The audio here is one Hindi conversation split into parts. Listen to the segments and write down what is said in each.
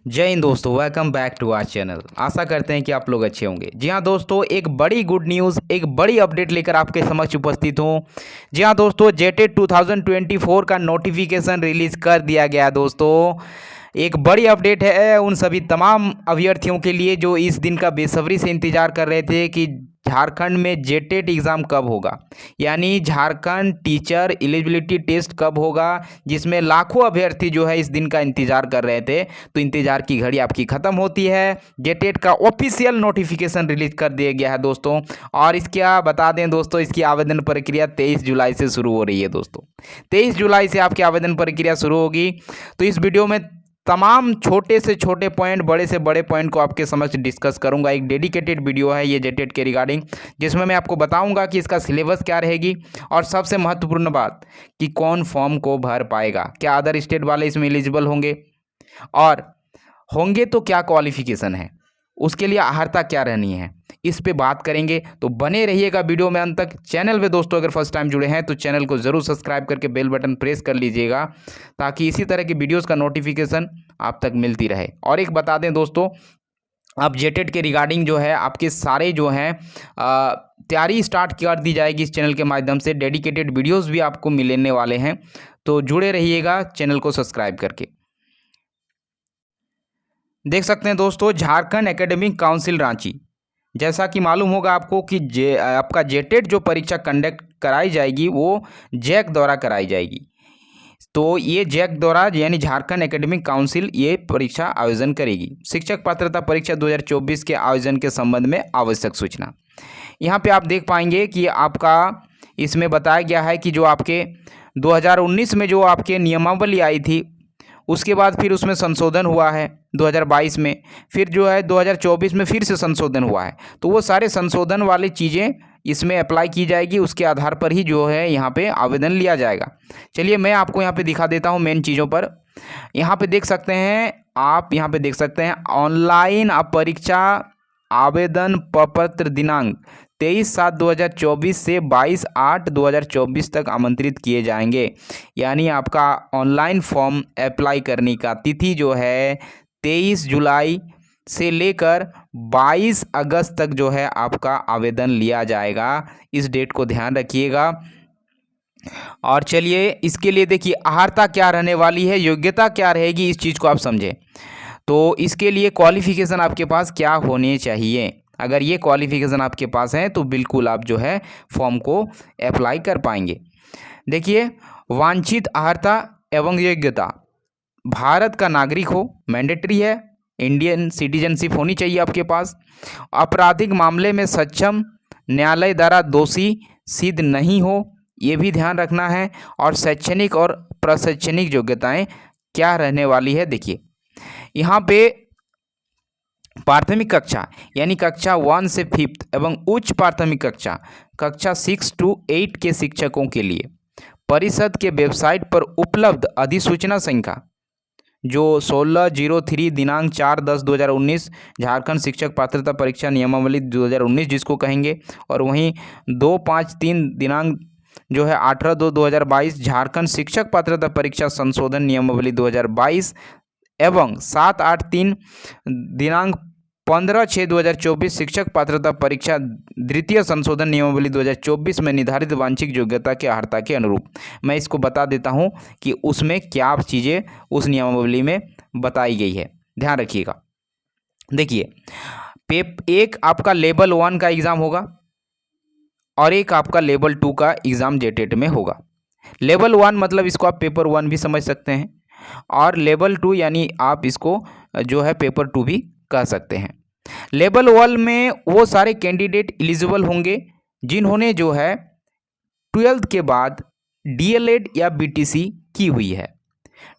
जय हिंद दोस्तों, welcome back to our channel. आशा करते हैं कि आप लोग अच्छे होंगे। जी हाँ दोस्तों, एक बड़ी गुड न्यूज़, एक बड़ी अपडेट लेकर आपके समक्ष उपस्थित हूँ। जी हाँ दोस्तों, जेटेट 2024 का नोटिफिकेशन रिलीज़ कर दिया गया है दोस्तों। एक बड़ी अपडेट है उन सभी तमाम अभ्यर्थियों के लिए जो इस दिन का बेसब्री से इंतजार कर रहे थे कि झारखंड में जेटेट एग्ज़ाम कब होगा, यानी झारखंड टीचर एलिजिबिलिटी टेस्ट कब होगा, जिसमें लाखों अभ्यर्थी जो है इस दिन का इंतजार कर रहे थे। तो इंतजार की घड़ी आपकी ख़त्म होती है। जेटेट का ऑफिशियल नोटिफिकेशन रिलीज कर दिया गया है दोस्तों। और इसका बता दें दोस्तों, इसकी आवेदन प्रक्रिया 23 जुलाई से शुरू हो रही है दोस्तों। 23 जुलाई से आपकी आवेदन प्रक्रिया शुरू होगी। तो इस वीडियो में तमाम छोटे से छोटे पॉइंट, बड़े से बड़े पॉइंट को आपके समक्ष डिस्कस करूंगा। एक डेडिकेटेड वीडियो है ये जेटेट के रिगार्डिंग, जिसमें मैं आपको बताऊंगा कि इसका सिलेबस क्या रहेगी और सबसे महत्वपूर्ण बात कि कौन फॉर्म को भर पाएगा, क्या अदर स्टेट वाले इसमें एलिजिबल होंगे, और होंगे तो क्या क्वालिफिकेशन है, उसके लिए अर्हता क्या रहनी है, इस पे बात करेंगे। तो बने रहिएगा वीडियो में अंत तक। चैनल पे दोस्तों अगर फर्स्ट टाइम जुड़े हैं तो चैनल को ज़रूर सब्सक्राइब करके बेल बटन प्रेस कर लीजिएगा, ताकि इसी तरह की वीडियोस का नोटिफिकेशन आप तक मिलती रहे। और एक बता दें दोस्तों, अब जेटेट के रिगार्डिंग जो है आपके सारे जो हैं तैयारी स्टार्ट कर दी जाएगी इस चैनल के माध्यम से। डेडिकेटेड वीडियोस भी आपको मिलने वाले हैं, तो जुड़े रहिएगा चैनल को सब्सक्राइब करके। देख सकते हैं दोस्तों, झारखंड एकेडमिक काउंसिल रांची, जैसा कि मालूम होगा आपको कि आपका जेटेट जो परीक्षा कंडक्ट कराई जाएगी वो जैक द्वारा कराई जाएगी। तो ये जैक द्वारा यानी झारखंड एकेडमिक काउंसिल ये परीक्षा आयोजन करेगी। शिक्षक पात्रता परीक्षा 2024 के आयोजन के संबंध में आवश्यक सूचना यहाँ पे आप देख पाएंगे कि आपका इसमें बताया गया है कि जो आपके 2019 में जो आपके नियमावली आई थी, उसके बाद फिर उसमें संशोधन हुआ है 2022 में, फिर जो है 2024 में फिर से संशोधन हुआ है। तो वो सारे संशोधन वाली चीज़ें इसमें अप्लाई की जाएगी, उसके आधार पर ही जो है यहाँ पे आवेदन लिया जाएगा। चलिए मैं आपको यहाँ पे दिखा देता हूँ मेन चीज़ों पर। यहाँ पे देख सकते हैं आप, यहाँ पे देख सकते हैं ऑनलाइन परीक्षा आवेदन प्रपत्र दिनांक 23/7/2024 से 22/8/2024 तक आमंत्रित किए जाएंगे। यानी आपका ऑनलाइन फॉर्म अप्लाई करने का तिथि जो है 23 जुलाई से लेकर 22 अगस्त तक जो है आपका आवेदन लिया जाएगा। इस डेट को ध्यान रखिएगा। और चलिए इसके लिए देखिए अर्हता क्या रहने वाली है, योग्यता क्या रहेगी, इस चीज़ को आप समझें। तो इसके लिए क्वालिफिकेशन आपके पास क्या होने चाहिए, अगर ये क्वालिफिकेशन आपके पास है तो बिल्कुल आप जो है फॉर्म को अप्लाई कर पाएंगे। देखिए, वांछित अर्हता एवं योग्यता, भारत का नागरिक हो, मैंडेटरी है, इंडियन सिटीजनशिप होनी चाहिए आपके पास, आपराधिक मामले में सक्षम, न्यायालय द्वारा दोषी सिद्ध नहीं हो, ये भी ध्यान रखना है। और शैक्षणिक और प्रशैक्षणिक योग्यताएं क्या रहने वाली है, देखिए यहाँ पे प्राथमिक कक्षा यानी कक्षा 1 से 5 एवं उच्च प्राथमिक कक्षा कक्षा 6 to 8 के शिक्षकों के लिए परिषद के वेबसाइट पर उपलब्ध अधिसूचना संख्या जो 16/03 दिनांक 4/10/2019 झारखंड शिक्षक पात्रता परीक्षा नियमावली 2019 जिसको कहेंगे, और वहीं 2/5/3 दिनांक जो है 18/2/2022 झारखंड शिक्षक पात्रता परीक्षा संशोधन नियमावली 2022 एवं 7/8/3 दिनांक 15/6/2024 शिक्षक पात्रता परीक्षा द्वितीय संशोधन नियमावली 2024 में निर्धारित वांछित योग्यता के अर्हता के अनुरूप। मैं इसको बता देता हूं कि उसमें क्या चीज़ें उस नियमावली में बताई गई है, ध्यान रखिएगा। देखिए, एक आपका लेवल 1 का एग्ज़ाम होगा और एक आपका लेवल 2 का एग्ज़ाम जेटेट में होगा। लेवल 1 मतलब इसको आप पेपर 1 भी समझ सकते हैं, और लेवल 2 यानी आप इसको जो है पेपर 2 भी कह सकते हैं। लेवल 1 में वो सारे कैंडिडेट एलिजिबल होंगे जिन्होंने जो है 12th के बाद डीएलएड या बीटीसी की हुई है।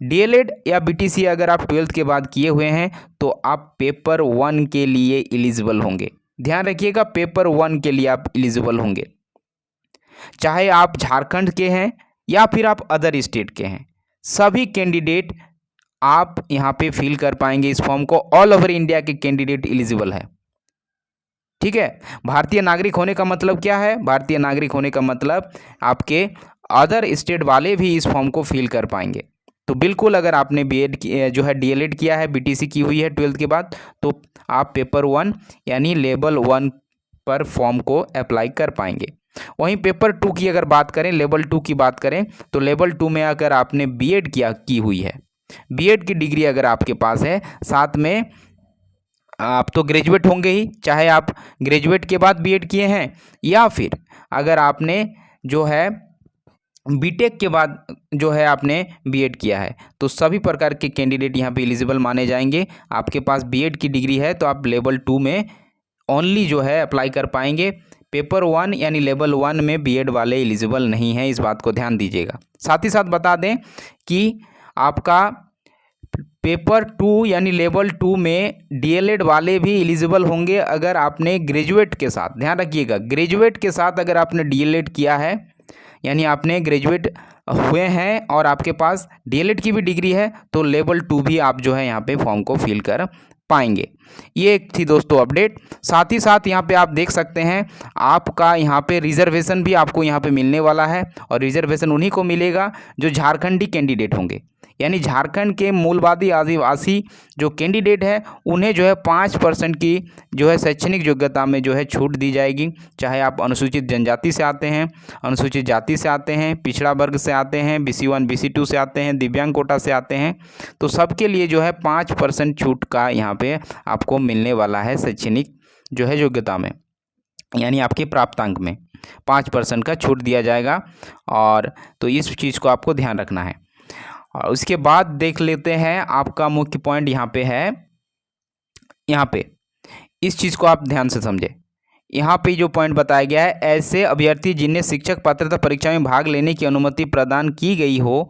डीएलएड या बीटीसी अगर आप 12th के बाद किए हुए हैं तो आप पेपर 1 के लिए एलिजिबल होंगे। ध्यान रखिएगा, पेपर 1 के लिए आप एलिजिबल होंगे, चाहे आप झारखंड के हैं या फिर आप अदर स्टेट के हैं, सभी कैंडिडेट आप यहाँ पे फिल कर पाएंगे इस फॉर्म को। ऑल ओवर इंडिया के कैंडिडेट एलिजिबल है, ठीक है। भारतीय नागरिक होने का मतलब क्या है, भारतीय नागरिक होने का मतलब आपके अदर स्टेट वाले भी इस फॉर्म को फिल कर पाएंगे। तो बिल्कुल अगर आपने बीएड जो है डीएलएड किया है, बीटीसी की हुई है 12th के बाद, तो आप पेपर 1 यानी लेवल 1 पर फॉर्म को अप्लाई कर पाएंगे। वहीं पेपर 2 की अगर बात करें, लेवल 2 की बात करें, तो लेवल 2 में अगर आपने बीएड की हुई है, बीएड की डिग्री अगर आपके पास है, साथ में आप तो ग्रेजुएट होंगे ही, चाहे आप ग्रेजुएट के बाद बीएड किए हैं या फिर अगर आपने जो है बीटेक के बाद जो है आपने बीएड किया है, तो सभी प्रकार के कैंडिडेट यहाँ पे एलिजिबल माने जाएंगे। आपके पास बीएड की डिग्री है तो आप लेवल 2 में ओनली जो है अप्लाई कर पाएंगे। पेपर 1 यानी लेवल 1 में बीएड वाले एलिजिबल नहीं हैं, इस बात को ध्यान दीजिएगा। साथ ही साथ बता दें कि आपका पेपर 2 यानी लेवल 2 में डीएलएड वाले भी एलिजिबल होंगे अगर आपने ग्रेजुएट के साथ, ध्यान रखिएगा, ग्रेजुएट के साथ अगर आपने डीएलएड किया है, यानी आपने ग्रेजुएट हुए हैं और आपके पास डीएलएड की भी डिग्री है, तो लेवल 2 भी आप जो है यहाँ पे फॉर्म को फिल कर पाएंगे। ये एक थी दोस्तों अपडेट। साथ ही साथ यहाँ पे आप देख सकते हैं आपका यहाँ पे रिजर्वेशन भी आपको यहाँ पे मिलने वाला है, और रिजर्वेशन उन्हीं को मिलेगा जो झारखंडी कैंडिडेट होंगे, यानी झारखंड के मूलवादी आदिवासी जो कैंडिडेट है उन्हें जो है 5% की जो है शैक्षणिक योग्यता में जो है छूट दी जाएगी। चाहे आप अनुसूचित जनजाति से आते हैं, अनुसूचित जाति से आते हैं, पिछड़ा वर्ग से आते हैं, BC1 BC2 से आते हैं, दिव्यांग कोटा से आते हैं, तो सबके लिए जो है 5% छूट का यहाँ पे आपको मिलने वाला है शैक्षणिक जो है योग्यता में, यानी आपके प्राप्तांक में 5% का छूट दिया जाएगा। और तो इस चीज़ को आपको ध्यान रखना है। और उसके बाद देख लेते हैं आपका मुख्य पॉइंट यहाँ पे है, यहाँ पे इस चीज़ को आप ध्यान से समझें। यहाँ पे जो पॉइंट बताया गया है, ऐसे अभ्यर्थी जिन्हें शिक्षक पात्रता परीक्षा में भाग लेने की अनुमति प्रदान की गई हो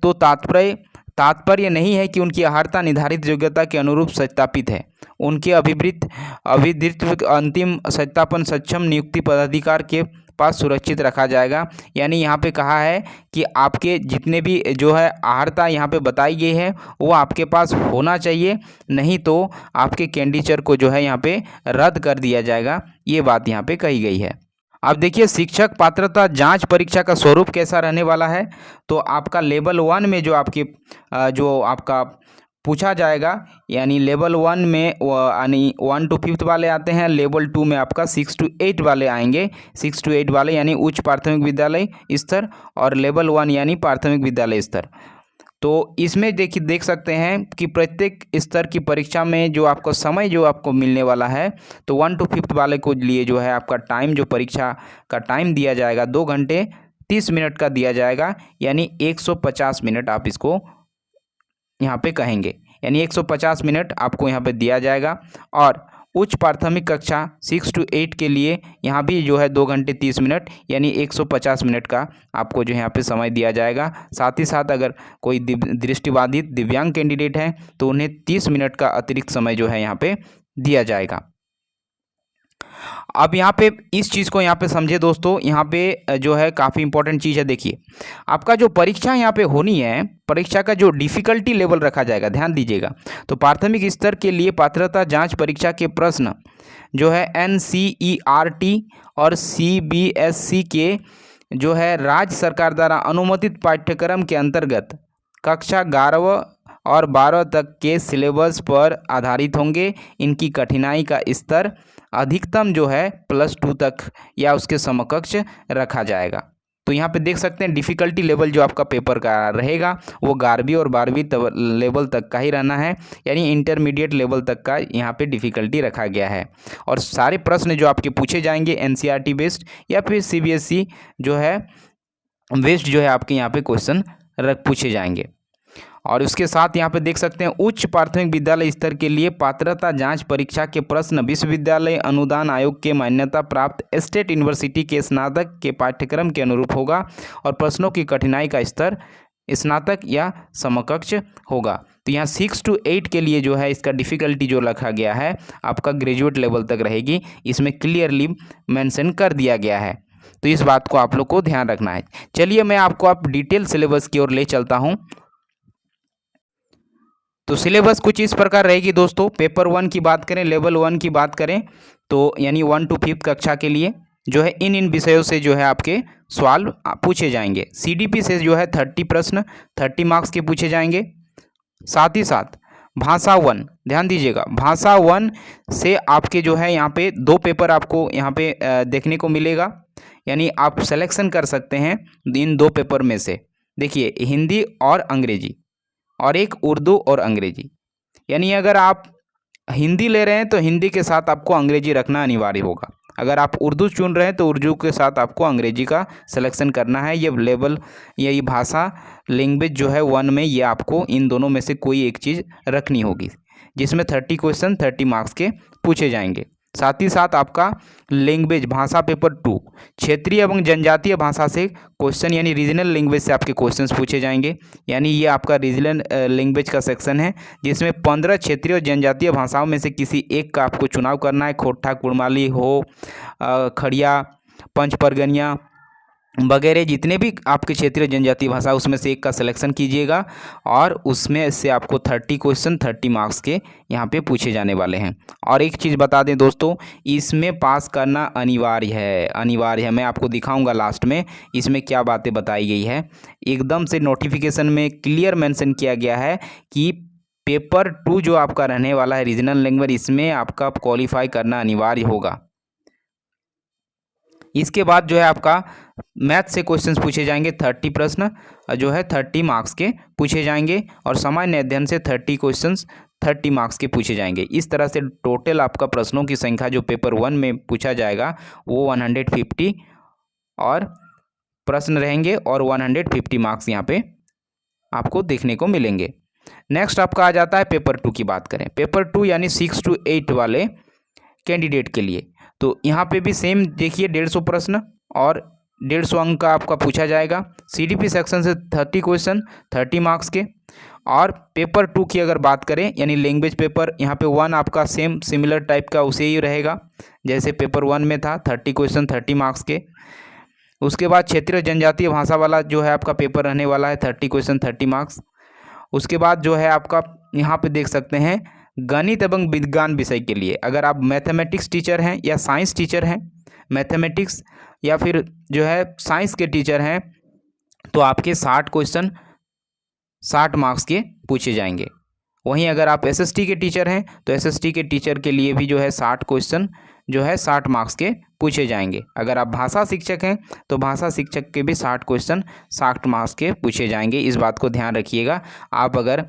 तो तात्पर्य नहीं है कि उनकी अर्हता निर्धारित योग्यता के अनुरूप सत्यापित है। उनके अभिधृत अंतिम सत्यापन सक्षम नियुक्ति पदाधिकार के पास सुरक्षित रखा जाएगा। यानी यहाँ पे कहा है कि आपके जितने भी जो है अर्हता यहाँ पे बताई गई है वो आपके पास होना चाहिए, नहीं तो आपके कैंडिडेट को जो है यहाँ पे रद्द कर दिया जाएगा। ये बात यहाँ पे कही गई है। अब देखिए शिक्षक पात्रता जांच परीक्षा का स्वरूप कैसा रहने वाला है। तो आपका लेवल 1 में जो आपका पूछा जाएगा, यानी लेवल 1 में यानी 1 to 5th वाले आते हैं, लेवल 2 में आपका 6 to 8 वाले आएंगे, 6 to 8 वाले यानी उच्च प्राथमिक विद्यालय स्तर, और लेवल 1 यानी प्राथमिक विद्यालय स्तर। तो इसमें देख सकते हैं कि प्रत्येक स्तर की परीक्षा में जो आपको समय जो आपको मिलने वाला है, तो 1 to 5th वाले को लिए जो है आपका टाइम, जो परीक्षा का टाइम दिया जाएगा 2 घंटे 30 मिनट का दिया जाएगा, यानी 150 मिनट आप इसको यहाँ पे कहेंगे, यानी 150 मिनट आपको यहाँ पे दिया जाएगा। और उच्च प्राथमिक कक्षा 6 to 8 के लिए यहाँ भी जो है 2 घंटे 30 मिनट यानी 150 मिनट का आपको जो यहाँ पे समय दिया जाएगा। साथ ही साथ अगर कोई दृष्टिबाधित दिव्यांग कैंडिडेट हैं तो उन्हें 30 मिनट का अतिरिक्त समय जो है यहाँ पे दिया जाएगा। अब यहाँ पे इस चीज़ को यहाँ पे समझे दोस्तों, यहाँ पे जो है काफ़ी इंपॉर्टेंट चीज़ है। देखिए आपका जो परीक्षा यहाँ पे होनी है, परीक्षा का जो डिफ़िकल्टी लेवल रखा जाएगा, ध्यान दीजिएगा। तो प्राथमिक स्तर के लिए पात्रता जांच परीक्षा के प्रश्न जो है NCERT और CBSE के जो है राज्य सरकार द्वारा अनुमोदित पाठ्यक्रम के अंतर्गत कक्षा 11 और 12 तक के सिलेबस पर आधारित होंगे। इनकी कठिनाई का स्तर अधिकतम जो है +2 तक या उसके समकक्ष रखा जाएगा। तो यहाँ पे देख सकते हैं डिफ़िकल्टी लेवल जो आपका पेपर का रहेगा वो 11वीं और 12वीं लेवल तक का ही रहना है, यानी इंटरमीडिएट लेवल तक का यहाँ पे डिफ़िकल्टी रखा गया है। और सारे प्रश्न जो आपके पूछे जाएंगे NCERT बेस्ड या फिर CBSE जो है बेस्ड जो है आपके यहाँ पे क्वेश्चन पूछे जाएंगे। और उसके साथ यहाँ पे देख सकते हैं उच्च प्राथमिक विद्यालय स्तर के लिए पात्रता जांच परीक्षा के प्रश्न विश्वविद्यालय अनुदान आयोग के मान्यता प्राप्त स्टेट यूनिवर्सिटी के स्नातक के पाठ्यक्रम के अनुरूप होगा और प्रश्नों की कठिनाई का स्तर स्नातक या समकक्ष होगा। तो यहाँ 6 to 8 के लिए जो है इसका डिफ़िकल्टी जो रखा गया है आपका ग्रेजुएट लेवल तक रहेगी, इसमें क्लियरली मेंशन कर दिया गया है। तो इस बात को आप लोग को ध्यान रखना है। चलिए मैं आपको आप डिटेल सिलेबस की ओर ले चलता हूँ। तो सिलेबस कुछ इस प्रकार रहेगी दोस्तों। पेपर 1 की बात करें, लेवल 1 की बात करें तो यानी 1 to 5th कक्षा के लिए जो है इन विषयों से जो है आपके सवाल पूछे जाएंगे। सीडीपी से जो है 30 प्रश्न 30 मार्क्स के पूछे जाएंगे। साथ ही साथ भाषा 1, ध्यान दीजिएगा, भाषा 1 से आपके जो है यहाँ पे 2 पेपर आपको यहाँ पे देखने को मिलेगा, यानी आप सिलेक्शन कर सकते हैं इन 2 पेपर में से। देखिए, हिंदी और अंग्रेजी, और एक उर्दू और अंग्रेजी। यानी अगर आप हिंदी ले रहे हैं तो हिंदी के साथ आपको अंग्रेजी रखना अनिवार्य होगा। अगर आप उर्दू चुन रहे हैं तो उर्दू के साथ आपको अंग्रेजी का सिलेक्शन करना है। ये लेवल, यही भाषा लैंग्वेज जो है 1 में, ये आपको इन दोनों में से कोई एक चीज़ रखनी होगी, जिसमें 30 क्वेश्चन 30 मार्क्स के पूछे जाएंगे। साथ ही साथ आपका लैंग्वेज भाषा पेपर 2 क्षेत्रीय एवं जनजातीय भाषा से क्वेश्चन, यानी रीजनल लैंग्वेज से आपके क्वेश्चंस पूछे जाएंगे। यानी ये आपका रीजनल लैंग्वेज का सेक्शन है, जिसमें 15 क्षेत्रीय और जनजातीय भाषाओं में से किसी एक का आपको चुनाव करना है। खोटा, कुड़माली, हो, खड़िया, पंच परगनिया वगैरह जितने भी आपके क्षेत्रीय जनजातीय भाषा, उसमें से एक का सिलेक्शन कीजिएगा, और उसमें से आपको 30 क्वेश्चन 30 मार्क्स के यहाँ पे पूछे जाने वाले हैं। और एक चीज़ बता दें दोस्तों, इसमें पास करना अनिवार्य है, अनिवार्य है। मैं आपको दिखाऊंगा लास्ट में इसमें क्या बातें बताई गई है। एकदम से नोटिफिकेशन में क्लियर मेंशन किया गया है कि पेपर 2 जो आपका रहने वाला है रीजनल लैंग्वेज, इसमें आपका क्वालिफाई करना अनिवार्य होगा। इसके बाद जो है आपका मैथ से क्वेश्चंस पूछे जाएंगे, 30 प्रश्न जो है 30 मार्क्स के पूछे जाएंगे, और सामान्य अध्ययन से 30 क्वेश्चंस 30 मार्क्स के पूछे जाएंगे। इस तरह से टोटल आपका प्रश्नों की संख्या जो पेपर 1 में पूछा जाएगा वो 150 और प्रश्न रहेंगे, और 150 मार्क्स यहाँ पे आपको देखने को मिलेंगे। नेक्स्ट आपका आ जाता है पेपर 2 की बात करें। पेपर 2 यानी 6 to 8 वाले कैंडिडेट के लिए, तो यहाँ पे भी सेम देखिए 150 प्रश्न और 150 अंक का आपका पूछा जाएगा। सीडीपी सेक्शन से 30 क्वेश्चन 30 मार्क्स के। और पेपर 2 की अगर बात करें, यानी लैंग्वेज पेपर, यहाँ पे 1 आपका सेम सिमिलर टाइप का उसे ही रहेगा जैसे पेपर 1 में था, 30 क्वेश्चन 30 मार्क्स के। उसके बाद क्षेत्रीय जनजातीय भाषा वाला जो है आपका पेपर रहने वाला है 30 क्वेश्चन 30 मार्क्स। उसके बाद जो है आपका यहाँ पे देख सकते हैं गणित एवं विज्ञान विषय के लिए, अगर आप मैथमेटिक्स टीचर हैं या साइंस टीचर हैं, मैथमेटिक्स या फिर जो है साइंस के टीचर हैं, तो आपके 60 क्वेश्चन 60 मार्क्स के पूछे जाएंगे। वहीं अगर आप एसएसटी के टीचर हैं तो एसएसटी के टीचर के लिए भी जो है 60 क्वेश्चन जो है 60 मार्क्स के पूछे जाएंगे। अगर आप भाषा शिक्षक हैं तो भाषा शिक्षक के भी 60 क्वेश्चन 60 मार्क्स के पूछे जाएंगे। इस बात को ध्यान रखिएगा। आप अगर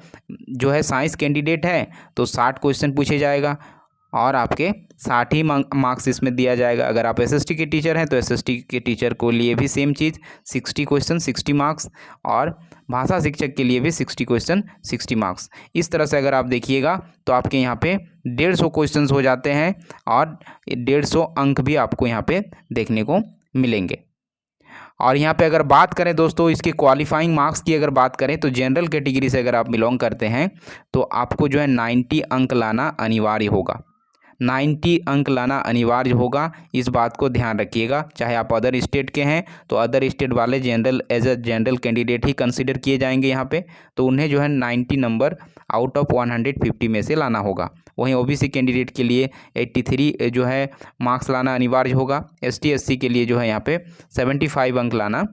जो है साइंस कैंडिडेट है तो 60 क्वेश्चन पूछे जाएगा और आपके 60 ही मार्क्स इसमें दिया जाएगा। अगर आप एसएसटी के टीचर हैं तो एसएसटी के टीचर को लिए भी सेम चीज़ 60 क्वेश्चन 60 मार्क्स, और भाषा शिक्षक के लिए भी 60 क्वेश्चन 60 मार्क्स। इस तरह से अगर आप देखिएगा तो आपके यहाँ पे 150 क्वेश्चन हो जाते हैं और 150 अंक भी आपको यहाँ पे देखने को मिलेंगे। और यहाँ पे अगर बात करें दोस्तों इसके क्वालिफाइंग मार्क्स की, अगर बात करें तो जनरल कैटेगरी से अगर आप बिलोंग करते हैं तो आपको जो है 90 अंक लाना अनिवार्य होगा। 90 अंक लाना अनिवार्य होगा, इस बात को ध्यान रखिएगा। चाहे आप अदर स्टेट के हैं तो अदर स्टेट वाले general as a general candidate ही कंसीडर किए जाएंगे यहाँ पे, तो उन्हें जो है 90 नंबर आउट ऑफ 150 में से लाना होगा। वहीं ओबीसी कैंडिडेट के लिए 83 जो है मार्क्स लाना अनिवार्य होगा। एसटी एससी के लिए जो है यहाँ पे 75 अंक लाना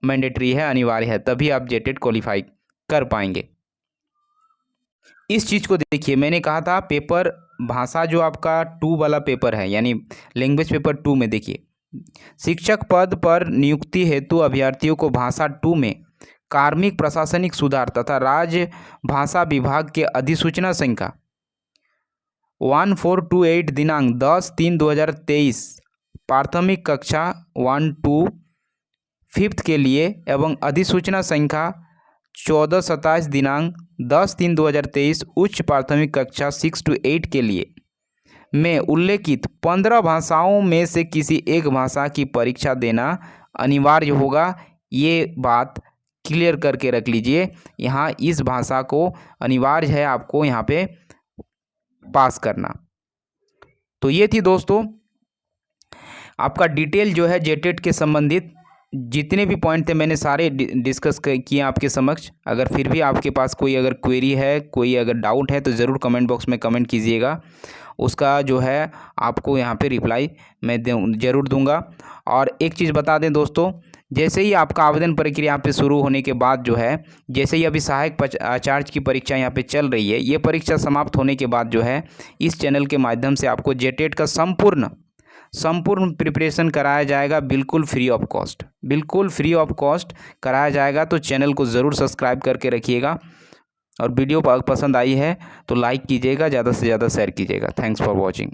मैंडेटरी है, अनिवार्य है, तभी आप जेटेड क्वालिफाई कर पाएंगे। इस चीज़ को देखिए, मैंने कहा था पेपर भाषा जो आपका 2 वाला पेपर है यानी लैंग्वेज पेपर 2 में देखिए, शिक्षक पद पर नियुक्ति हेतु अभ्यर्थियों को भाषा 2 में कार्मिक प्रशासनिक सुधार तथा राज्य भाषा विभाग के अधिसूचना संख्या 1428 दिनांक 10/3/2023 प्राथमिक कक्षा 1-2 5th के लिए एवं अधिसूचना संख्या 1427 दिनांक 10/3/2023 उच्च प्राथमिक कक्षा 6 to 8 के लिए में उल्लेखित 15 भाषाओं में से किसी एक भाषा की परीक्षा देना अनिवार्य होगा। ये बात क्लियर करके रख लीजिए, यहाँ इस भाषा को अनिवार्य है आपको यहाँ पे पास करना। तो ये थी दोस्तों आपका डिटेल जो है जेटेट के संबंधित जितने भी पॉइंट थे मैंने सारे डिस्कस किए आपके समक्ष। अगर फिर भी आपके पास कोई अगर क्वेरी है, कोई अगर डाउट है तो ज़रूर कमेंट बॉक्स में कमेंट कीजिएगा। उसका जो है आपको यहाँ पे रिप्लाई मैं ज़रूर दूंगा। और एक चीज़ बता दें दोस्तों, जैसे ही आपका आवेदन प्रक्रिया यहाँ पे शुरू होने के बाद जो है, जैसे ही अभी सहायक आचार्य की परीक्षा यहाँ पे चल रही है, ये परीक्षा समाप्त होने के बाद जो है इस चैनल के माध्यम से आपको जेटेट का संपूर्ण प्रिपरेशन कराया जाएगा, बिल्कुल फ्री ऑफ कॉस्ट, बिल्कुल फ्री ऑफ कॉस्ट कराया जाएगा। तो चैनल को ज़रूर सब्सक्राइब करके रखिएगा। और वीडियो पसंद आई है तो लाइक कीजिएगा, ज़्यादा से ज़्यादा शेयर कीजिएगा। Thanks for watching.